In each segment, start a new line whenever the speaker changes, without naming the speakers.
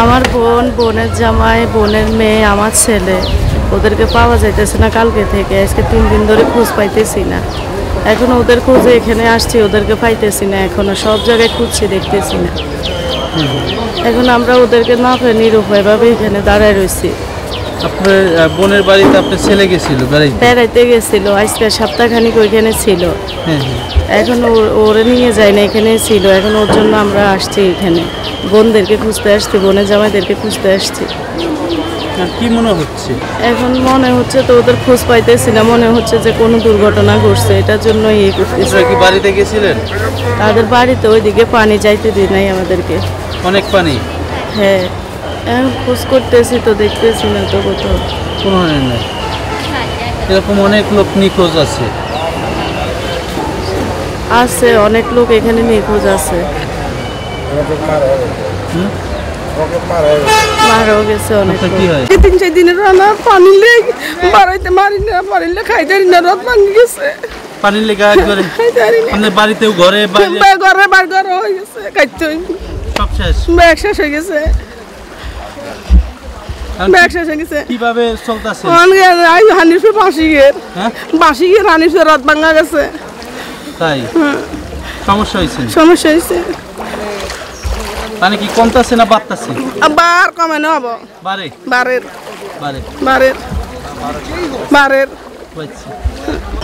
আমার বোন, বোনের জামাই, বোনের মেয়ে, আমার ছেলে, ওদেরকে পাওয়া যাইতেছে না কালকে থেকে। আজকে 3 দিন ধরে খোঁজ পাইতেছি না। এখন ওদের খোঁজে এখানে আসছি, ওদেরকে পাইতেছি না। এখনো সব জায়গায় খুঁজছি, দেখতেছি না। এখন আমরা ওদেরকে না পেয়ে নিরুপায়ভাবে এখানে দাঁড়ায় রয়েছি।
আপনার বোনের বাড়িতে আপনার ছেলে গেছিল
বেড়াইতে গেছিল, আজকে সপ্তাহখানিক ওইখানে ছিল। এখন ওরে নিয়ে যায় না, এখানে ছিল। এখন ওর জন্য আমরা আসছি এখানে, বোনদেরকে খুঁজতে আসছি, বোনের জামাইদেরকে খুঁজতে আসছি।
কি মনে হচ্ছে
এখন? মনে হচ্ছে তো ওদের খোঁজ পাইতেছি না, মনে হচ্ছে যে কোনো দুর্ঘটনা ঘটছে, এটার জন্য ইয়ে করতেছি।
কি বাড়িতে গেছিলেন?
তাদের বাড়িতে ওইদিকে পানি যাইতে দিই নাই আমাদেরকে,
অনেক পানি।
হ্যাঁ, এখন খোঁজ করতেছি তো, দেখতেছি না তো কোথাও।
কোনো নাই, এরকম অনেক লোক নিখোঁজ আছে।
আছে অনেক লোক এখানে নিখোঁজ আছে, মারাও গেছে অনেক।
কি হয়?
3-4 দিনের রান্না পানি লেগে বাড়াইতে মারি না, পারিলে খাইতে না, রাত ভাঙি গেছে।
পানির লেগে একবারে আপনার বাড়িতেও ঘরে
ঘরে হয়ে গেছে, খাইতে
সব শেষ,
ব্যাগ শেষ হয়ে গেছে, ব্যাগ শেষ হয়ে গেছে।
কিভাবে চলতেছে?
হানিফে বাসি গিয়ে হানিফে রাত ভাঙা গেছে।
তাই সমস্যা হয়েছে?
সমস্যা হয়েছে।
পানি কি কমতেছে না বাড়তেছে?
আবার কমে না হবো, বারের।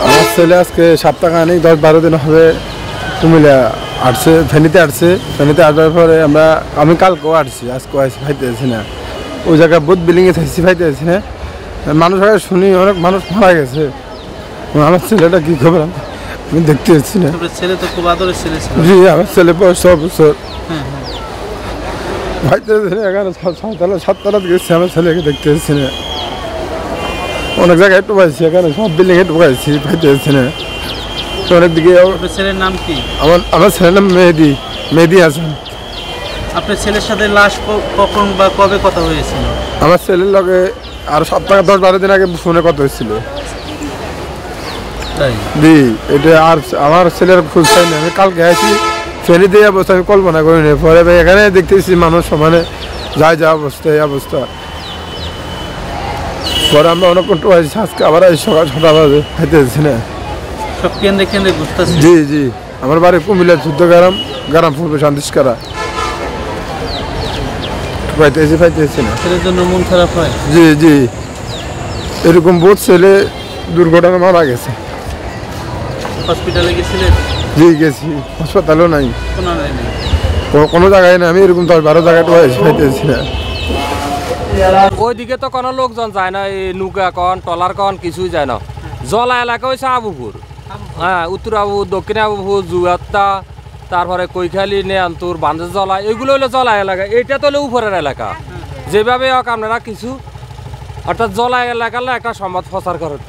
আমার ছেলে আজকে সপ্তাহখানিক 10-12 দিন হবে কুমিল্লা আসছে, ফেনীতে আসছে। ফেনীতে আসার পরে আমি কালকেও আসছি, আজকেও আসছি, খাইতেছি না। ওই জায়গায় বহুত বিল্ডিংয়ে থাকছি, খাইতেছি না। মানুষ আগে শুনি অনেক মানুষ মারা গেছে। আমার ছেলেটা কি খবর আমি দেখতে পাচ্ছি না।
ছেলে তো খুব আদরের ছেলে ছিল।
জি, আমার ছেলে বয়স 6 বছর। এখানে 7 গেছি, আমার ছেলেকে দেখতে পাচ্ছি না। অনেক জায়গায় একটু পাইছি, এখানে সব বিল্ডিং একটু পাইছি, পাইতে পারছি না। অনেক দিকে।
ছেলের নাম কি?
আমার ছেলের নাম মেহেদি হাসান।
আপনার ছেলের সাথে লাশ কখন বা কবে কথা হয়েছিল?
আমার ছেলের লগে আর সপ্তাহে 10-12 দিন আগে ফোনে কথা হয়েছিল। জি, এটা আর আমার ছেলের খোঁজ পাই না। আমি কালকে আছি, ফেরি দিয়ে অবস্থা আমি কল্পনা করিনি। পরে এখানে দেখতেছি মানুষ সমানে যায়, যা অবস্থা, এই অবস্থা। পরে আমরা অনেকক্ষণ আছি, আজকে আবার সকাল 6টা বাজে, খাইতেছি না।
সব কেন্দ্রে ঘুরতেছি।
জি, আমার বাড়ি কুমিল্লা 14 গ্রাম পূর্ব শান্তিস্কারা। পাইতেছি না।
ছেলের জন্য মন খারাপ হয়।
জি, এরকম বহুত ছেলে দুর্ঘটনা মারা গেছে।
হসপিটালে গেছিলেন?
জি, গেছি। হাসপাতালও নাই,
কোনো
জায়গায় না। আমি এরকম 10-12 জায়গায় পাইতেছি না।
ওইদিকে তো কোনো লোকজন যায় না, এই নৌকা কন টলার কন কিছুই যায় না। জলা এলাকা হয়েছে আবুপুর, হ্যাঁ, উত্তর আবু, দক্ষিণ আবুপুর, জুয়াত্তা, তারপরে কৈখালি, নেয়ান্তুর, বান্ধের জলা, এগুলো হলো জলা এলাকা। এটা তো হলো উপরের এলাকা। যেভাবে হোক আপনারা কিছু, অর্থাৎ জলা এলাকার একটা সংবাদ প্রচার করেন।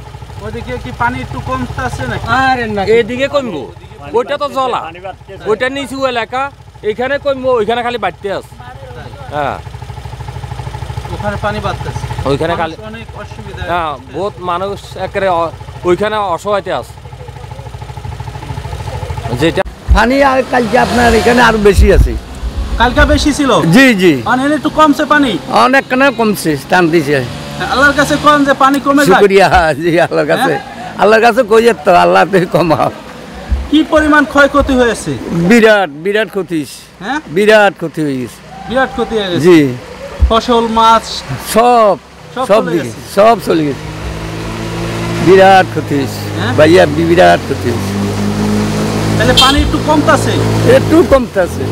ওইদিকে কি পানি একটু কমতেছে না?
এইদিকে কমবো, ওইটা তো জলা, ওইটা নিচু এলাকা, এইখানে কমবো, ওইখানে খালি বাড়তে আছে। হ্যাঁ,
ওখানে পানি বাড়তেছে,
ওইখানে খালি
অনেক অসুবিধা।
হ্যাঁ, বহুত মানুষ একেবারে ওইখানে অসহায়তে আছে। যেটা
পানি আর কালকে আপনার এখানে আরো বেশি আছে।
কালকে বেশি ছিল?
জি,
মানে একটু কমছে পানি,
অনেক কমছে, টান দিছে।
আল্লাহর কাছে কোন যে পানি কমে যায়।
শুকরিয়া, জি, আল্লাহর কাছে কইয়ে তো আল্লাহ তো কমাও।
কি পরিমাণ ক্ষয়ক্ষতি হয়েছে?
বিরাট ক্ষতি।
হ্যাঁ,
বিরাট ক্ষতি হয়ে গেছে।
বিরাট ক্ষতি হয়ে গেছে।
জি,
ফসল, মাছ
সব দিকে সব চলে গেছে। বিরাট ক্ষতি হয়েছে ভাইয়া, বিরাট ক্ষতি হয়েছে।
তাহলে পানি একটু কমতেছে?
একটু কমতেছে।